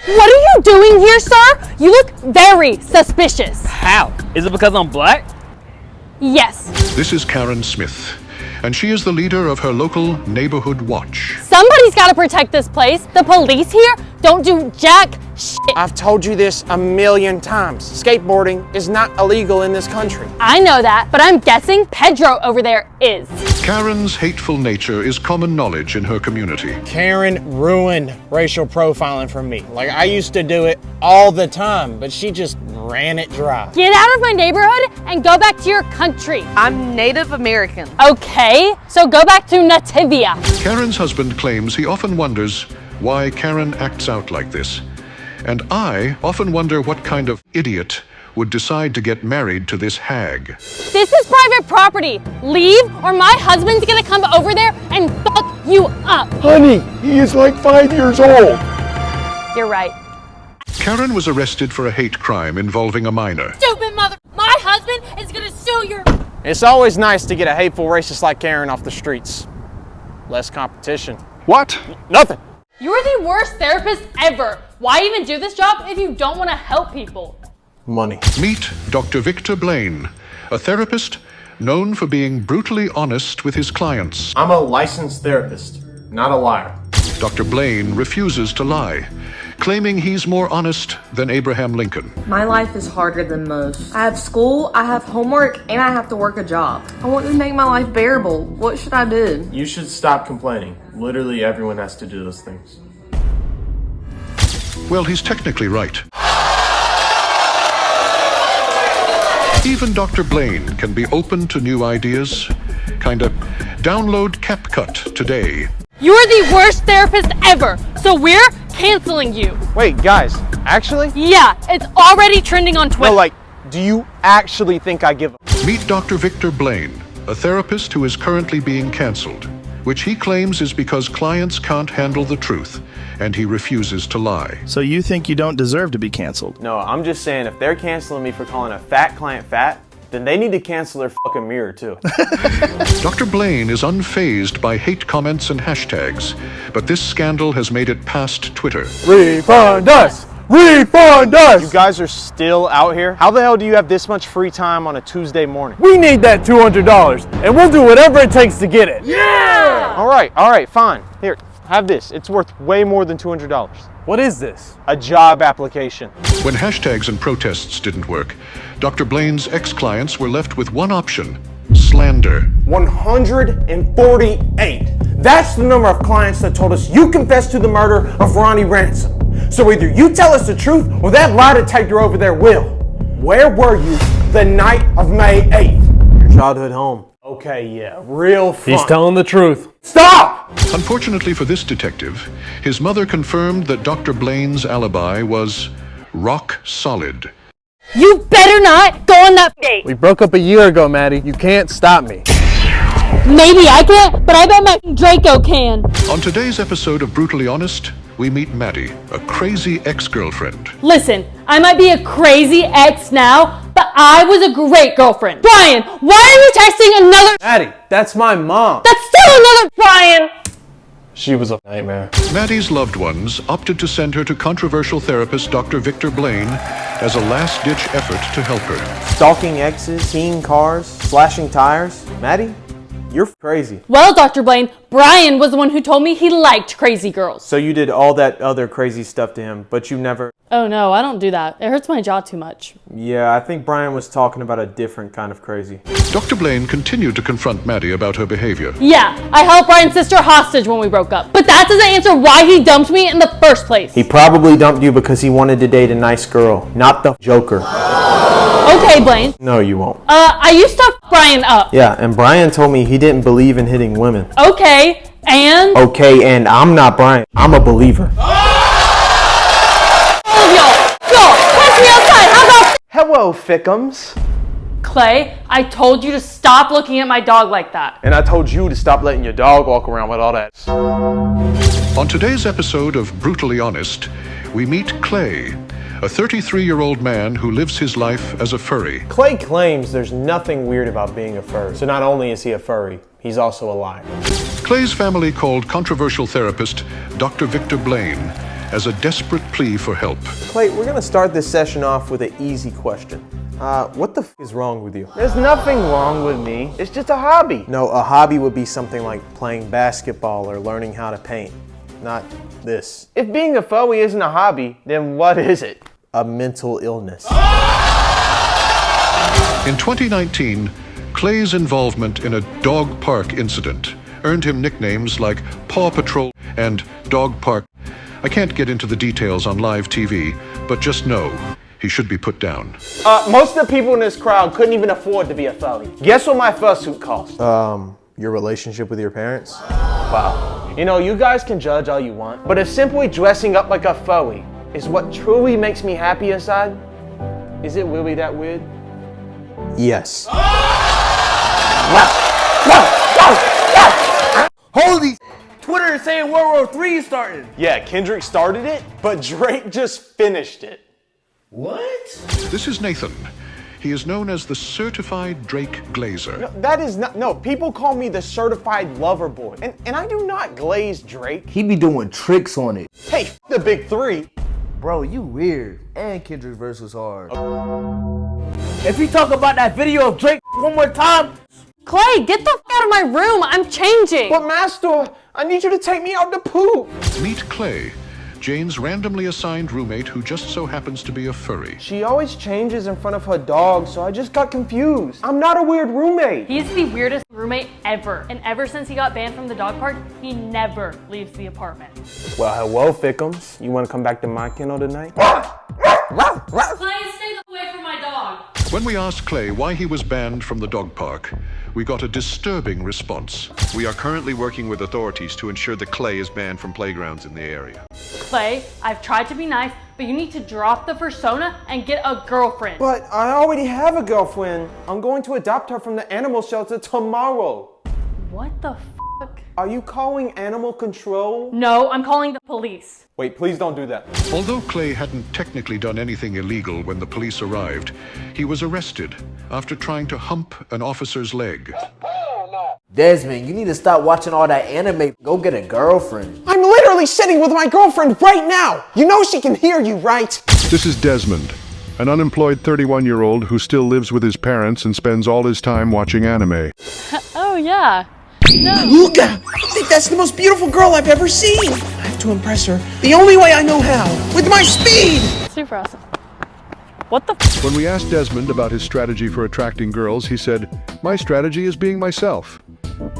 What are you doing here, sir? You look very suspicious. How? Is it because I'm black? Yes. This is Karen Smith, and she is the leader of her local neighborhood watch. Somebody's got to protect this place. The police here don't do jack shit. I've told you this a million times. Skateboarding is not illegal in this country. I know that, but I'm guessing Pedro over there is. Karen's hateful nature is common knowledge in her community. Karen ruined racial profiling for me. Like, I used to do it all the time, but she just ran it dry. Get out of my neighborhood and go back to your country. I'm Native American. Okay, so go back to Nativia. Karen's husband claims he often wonders why Karen acts out like this. And I often wonder what kind of idiot would decide to get married to this hag. This is private property. Leave or my husband's gonna come over there and fuck you up. Honey, he is like 5 years old. You're right. Karen was arrested for a hate crime involving a minor. Stupid mother. My husband is gonna sue your... It's always nice to get a hateful racist like Karen off the streets. Less competition. What? Nothing. You're the worst therapist ever. Why even do this job if you don't want to help people? Money. Meet Dr. Victor Blaine, a therapist known for being brutally honest with his clients. I'm a licensed therapist, not a liar. Dr. Blaine refuses to lie, claiming he's more honest than Abraham Lincoln. My life is harder than most. I have school, I have homework, and I have to work a job. I want to make my life bearable. What should I do? You should stop complaining. Literally everyone has to do those things. Well, he's technically right. Even Dr. Blaine can be open to new ideas. Kinda download CapCut today. You're the worst therapist ever, so we're canceling you. Wait, guys, actually? Yeah, it's already trending on Twitter. No, like, do you actually think I give a... Meet Dr. Victor Blaine, a therapist who is currently being canceled, which he claims is because clients can't handle the truth, and he refuses to lie. So you think you don't deserve to be canceled? No, I'm just saying if they're canceling me for calling a fat client fat, then they need to cancel their fucking mirror too. Dr. Blaine is unfazed by hate comments and hashtags, but this scandal has made it past Twitter. Refund us! Refund us! You guys are still out here? How the hell do you have this much free time on a Tuesday morning? We need that $200, and we'll do whatever it takes to get it. Yeah! All right, fine. Here, have this. It's worth way more than $200. What is this? A job application. When hashtags and protests didn't work, Dr. Blaine's ex-clients were left with one option: slander. 148. That's the number of clients that told us you confessed to the murder of Ronnie Ransom. So either you tell us the truth or that lie detector over there will. Where were you the night of May 8th? Your childhood home. Okay, yeah, real fun. He's telling the truth. Stop! Unfortunately for this detective, his mother confirmed that Dr. Blaine's alibi was rock solid. You better not go on that date. We broke up a year ago, Maddie. You can't stop me. Maybe I can't, but I bet my Draco can. On today's episode of Brutally Honest, we meet Maddie, a crazy ex-girlfriend. Listen, I might be a crazy ex now, but I was a great girlfriend. Brian, why are you texting another... Maddie, that's my mom. That's still another Brian! She was a nightmare. Maddie's loved ones opted to send her to controversial therapist Dr. Victor Blaine as a last-ditch effort to help her. Stalking exes, keying cars, slashing tires. Maddie, you're crazy. Well, Dr. Blaine, Brian was the one who told me he liked crazy girls. So you did all that other crazy stuff to him, but you never... Oh no, I don't do that. It hurts my jaw too much. Yeah, I think Brian was talking about a different kind of crazy. Dr. Blaine continued to confront Maddie about her behavior. Yeah, I held Brian's sister hostage when we broke up. But that doesn't answer why he dumped me in the first place. He probably dumped you because he wanted to date a nice girl, not the Joker. Okay, Blaine. No, you won't. I used to f Brian up. Yeah, and Brian told me he didn't believe in hitting women. Okay, and? Okay, and I'm not Brian. I'm a believer. All of y'all, catch me outside. How about... Hello, Fickums. Clay, I told you to stop looking at my dog like that. And I told you to stop letting your dog walk around with all that. On today's episode of Brutally Honest, we meet Clay, a 33-year-old man who lives his life as a furry. Clay claims there's nothing weird about being a furry. So not only is he a furry, he's also a liar. Clay's family called controversial therapist Dr. Victor Blaine as a desperate plea for help. Clay, we're gonna start this session off with an easy question. What the f is wrong with you? There's nothing wrong with me. It's just a hobby. No, a hobby would be something like playing basketball or learning how to paint, not this. If being a foey isn't a hobby, then what is it? A mental illness. In 2019, Clay's involvement in a dog park incident earned him nicknames like Paw Patrol and Dog Park. I can't get into the details on live TV, but just know he should be put down. Most of the people in this crowd couldn't even afford to be a foey. Guess what my fursuit cost? Your relationship with your parents? Wow. You know, you guys can judge all you want, but if simply dressing up like a foey is what truly makes me happy inside, is it really that weird? Yes. Holy! Twitter is saying World War III is starting. Yeah, Kendrick started it, but Drake just finished it. What? This is Nathan. He is known as the Certified Drake Glazer. No, that is not, no, people call me the certified lover boy, and I do not glaze Drake. He be doing tricks on it. Hey, the big three. Bro, you weird. And Kendrick's verse was hard. If you talk about that video of Drake one more time. Clay, get the f out of my room. I'm changing. But Master, I need you to take me out to poop. Meet Clay, Jane's randomly assigned roommate who just so happens to be a furry. She always changes in front of her dog, so I just got confused. I'm not a weird roommate. He's the weirdest roommate ever. And ever since he got banned from the dog park, he never leaves the apartment. Well, hello, Thickums. You want to come back to my kennel tonight? Clay, stay away from my dog. When we asked Clay why he was banned from the dog park, we got a disturbing response. We are currently working with authorities to ensure that Clay is banned from playgrounds in the area. Clay, I've tried to be nice, but you need to drop the persona and get a girlfriend. But I already have a girlfriend. I'm going to adopt her from the animal shelter tomorrow. What the f***? Are you calling animal control? No, I'm calling the police. Wait, please don't do that. Although Clay hadn't technically done anything illegal when the police arrived, he was arrested after trying to hump an officer's leg. Desmond, you need to stop watching all that anime. Go get a girlfriend. I'm literally sitting with my girlfriend right now. You know she can hear you, right? This is Desmond, an unemployed 31-year-old who still lives with his parents and spends all his time watching anime. Oh, yeah. No. Luca, I think that's the most beautiful girl I've ever seen. I have to impress her the only way I know how, with my speed. Super awesome. What the When we asked Desmond about his strategy for attracting girls, he said, "My strategy is being myself."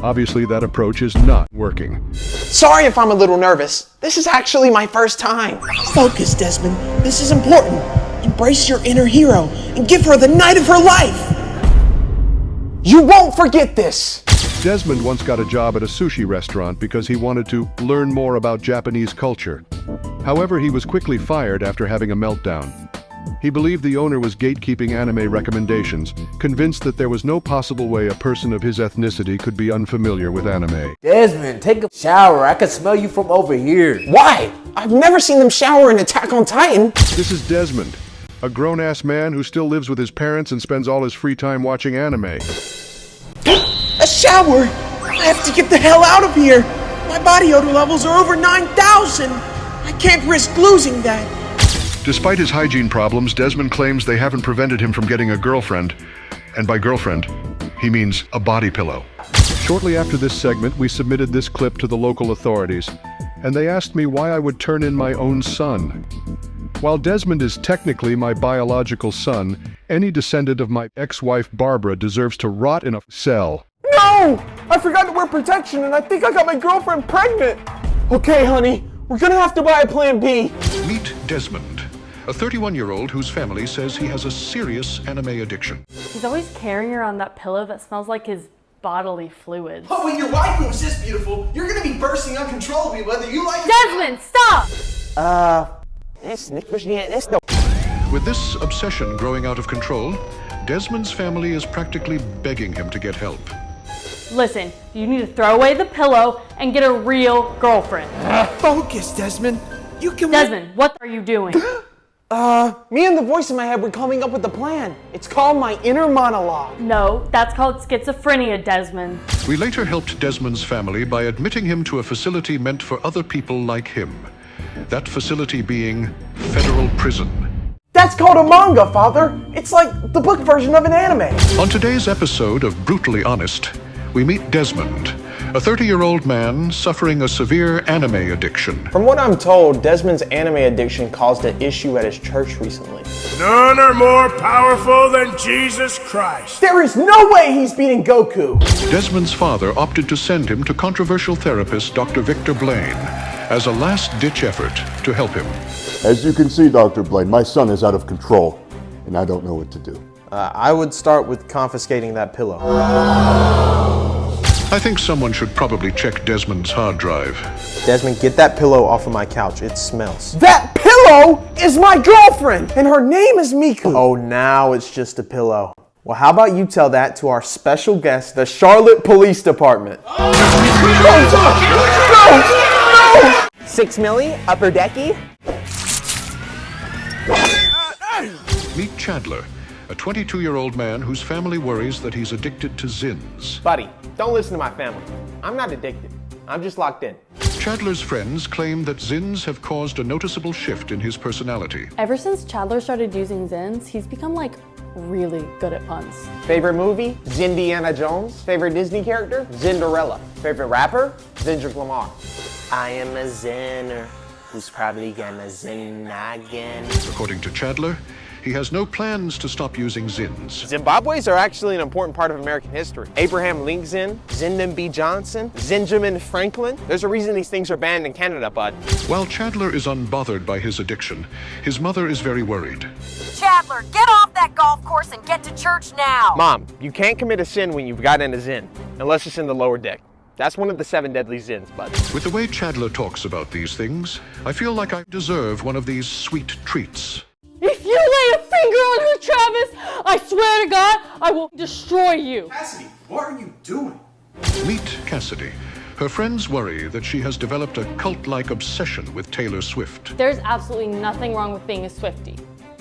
Obviously, that approach is not working. Sorry if I'm a little nervous. This is actually my first time. Focus, Desmond. This is important. Embrace your inner hero and give her the night of her life. You won't forget this. Desmond once got a job at a sushi restaurant because he wanted to learn more about Japanese culture. However, he was quickly fired after having a meltdown. He believed the owner was gatekeeping anime recommendations, convinced that there was no possible way a person of his ethnicity could be unfamiliar with anime. Desmond, take a shower. I can smell you from over here. Why? I've never seen them shower in Attack on Titan. This is Desmond, a grown-ass man who still lives with his parents and spends all his free time watching anime. A shower! I have to get the hell out of here! My body odor levels are over 9,000! I can't risk losing that! Despite his hygiene problems, Desmond claims they haven't prevented him from getting a girlfriend. And by girlfriend, he means a body pillow. Shortly after this segment, we submitted this clip to the local authorities, and they asked me why I would turn in my own son. While Desmond is technically my biological son, any descendant of my ex-wife Barbara deserves to rot in a cell. No! I forgot to wear protection and I think I got my girlfriend pregnant. Okay, honey, we're gonna have to buy a plan B. Meet Desmond, a 31-year-old whose family says he has a serious anime addiction. He's always carrying around that pillow that smells like his bodily fluids. But when your waifu is this beautiful, you're gonna be bursting uncontrollably whether you like it. Desmond, stop! With this obsession growing out of control, Desmond's family is practically begging him to get help. Listen, you need to throw away the pillow and get a real girlfriend. Focus, Desmond. You can. Desmond, what are you doing? Me and the voice in my head were coming up with a plan. It's called my inner monologue. No, that's called schizophrenia, Desmond. We later helped Desmond's family by admitting him to a facility meant for other people like him. that facility being federal prison. That's called a manga, Father. It's like the book version of an anime. On today's episode of Brutally Honest, we meet Desmond, a 30-year-old man suffering a severe anime addiction. From what I'm told, Desmond's anime addiction caused an issue at his church recently. None are more powerful than Jesus Christ. There is no way he's beating Goku. Desmond's father opted to send him to controversial therapist Dr. Victor Blaine as a last-ditch effort to help him. As you can see, Dr. Blaine, my son is out of control, and I don't know what to do. I would start with confiscating that pillow. I think someone should probably check Desmond's hard drive. Desmond, get that pillow off of my couch. It smells. That pillow is my girlfriend, and her name is Miku. Oh, now it's just a pillow. Well, how about you tell that to our special guest, the Charlotte Police Department. 6 milli, upper decky. Meet Chandler, a 22-year-old man whose family worries that he's addicted to Zins. Buddy, don't listen to my family. I'm not addicted. I'm just locked in. Chandler's friends claim that Zins have caused a noticeable shift in his personality. Ever since Chandler started using Zins, he's become like really good at puns. Favorite movie? Zindiana Jones. Favorite Disney character? Zinderella. Favorite rapper? Kendrick Lamar. I am a Zinner who's probably gonna Zin again. According to Chandler, he has no plans to stop using Zins. Zimbabwe's are actually an important part of American history. Abraham Lincoln, Lyndon B. Johnson, Benjamin Franklin. There's a reason these things are banned in Canada, bud. While Chandler is unbothered by his addiction, his mother is very worried. Chandler, get off that golf course and get to church now. Mom, you can't commit a sin when you've got in a Zin, unless it's in the lower deck. That's one of the 7 deadly Zins, bud. With the way Chandler talks about these things, I feel like I deserve one of these sweet treats. If you lay a finger on her, Travis, I swear to God, I will destroy you. Cassidy, what are you doing? Meet Cassidy. Her friends worry that she has developed a cult-like obsession with Taylor Swift. There's absolutely nothing wrong with being a Swiftie.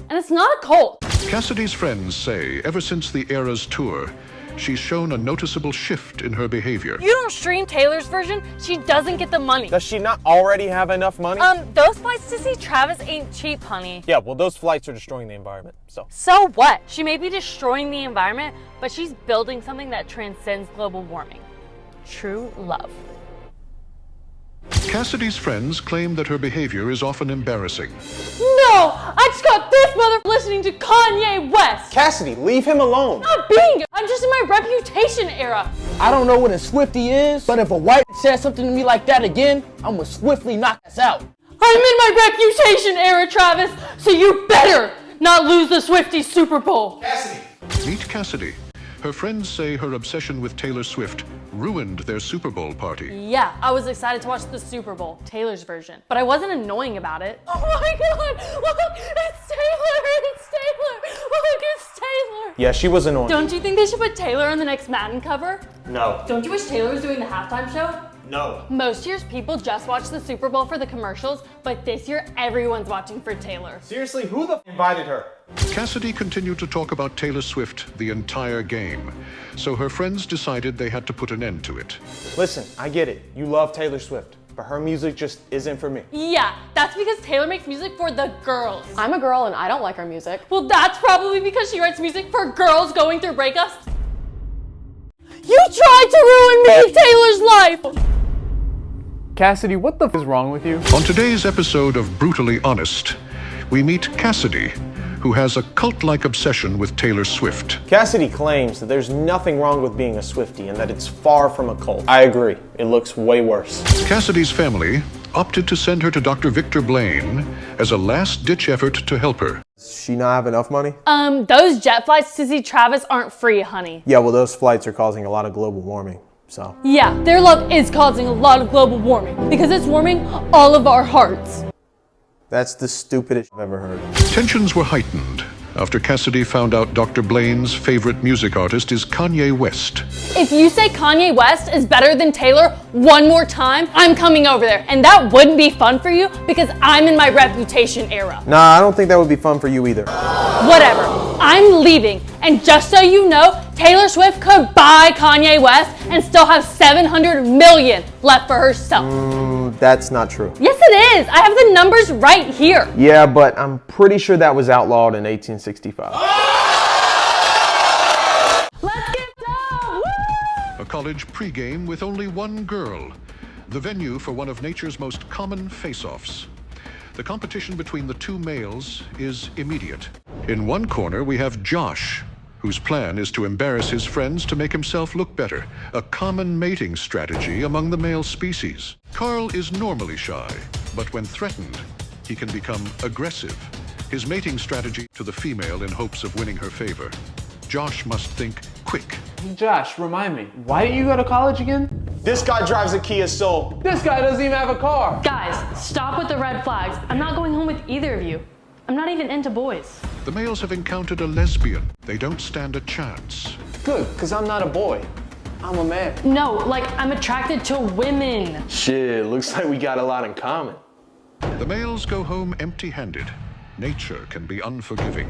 And it's not a cult. Cassidy's friends say ever since the Eras tour, she's shown a noticeable shift in her behavior. You don't stream Taylor's version, she doesn't get the money. Does she not already have enough money? Those flights to see Travis ain't cheap, honey. Yeah, well, those flights are destroying the environment, so. So what? She may be destroying the environment, but she's building something that transcends global warming. True love. Cassidy's friends claim that her behavior is often embarrassing. No! I just got this mother listening to Kanye West! Cassidy, leave him alone. I'm not being. I'm just in my reputation era. I don't know what a Swiftie is, but if a white says something to me like that again, I'm gonna swiftly knock us out. I'm in my reputation era, Travis, so you better not lose the Swiftie Super Bowl. Cassidy. Meet Cassidy. Her friends say her obsession with Taylor Swift ruined their Super Bowl party. Yeah, I was excited to watch the Super Bowl, Taylor's version, but I wasn't annoying about it. Oh my God, look, it's Taylor, it's Taylor, look, it's Taylor. Yeah, she was annoying. Don't you think they should put Taylor on the next Madden cover? No. Don't you wish Taylor was doing the halftime show? No. Most years people just watch the Super Bowl for the commercials, but this year everyone's watching for Taylor. Seriously, who the invited her? Cassidy continued to talk about Taylor Swift the entire game, so her friends decided they had to put an end to it. Listen, I get it. You love Taylor Swift, but her music just isn't for me. Yeah, that's because Taylor makes music for the girls. I'm a girl and I don't like her music. Well, that's probably because she writes music for girls going through breakups. You tried to ruin me, Taylor's life! Cassidy, what the f is wrong with you? On today's episode of Brutally Honest, we meet Cassidy, who has a cult-like obsession with Taylor Swift. Cassidy claims that there's nothing wrong with being a Swiftie and that it's far from a cult. I agree. It looks way worse. Cassidy's family opted to send her to Dr. Victor Blaine as a last-ditch effort to help her. Does she not have enough money? Those jet flights to see Travis aren't free, honey. Yeah, well, those flights are causing a lot of global warming, so. Yeah, their love is causing a lot of global warming because it's warming all of our hearts. That's the stupidest I've ever heard. Tensions were heightened after Cassidy found out Dr. Blaine's favorite music artist is Kanye West. If you say Kanye West is better than Taylor one more time, I'm coming over there. And that wouldn't be fun for you because I'm in my reputation era. Nah, I don't think that would be fun for you either. Whatever. I'm leaving. And just so you know, Taylor Swift could buy Kanye West and still have $700 million left for herself. That's not true. Yes, it is. I have the numbers right here. Yeah, but I'm pretty sure that was outlawed in 1865. Let's get down. Woo! A college pregame with only one girl. The venue for one of nature's most common face-offs. The competition between the two males is immediate. In one corner, we have Josh, whose plan is to embarrass his friends to make himself look better, a common mating strategy among the male species. Carl is normally shy, but when threatened, he can become aggressive. His mating strategy to the female in hopes of winning her favor. Josh must think quick. Josh, remind me, why didn't you go to college again? This guy drives a Kia Soul. This guy doesn't even have a car. Guys, stop with the red flags. I'm not going home with either of you. I'm not even into boys. The males have encountered a lesbian. They don't stand a chance. Good, because I'm not a boy. I'm a man. No, like, I'm attracted to women. Shit, looks like we got a lot in common. The males go home empty-handed. Nature can be unforgiving.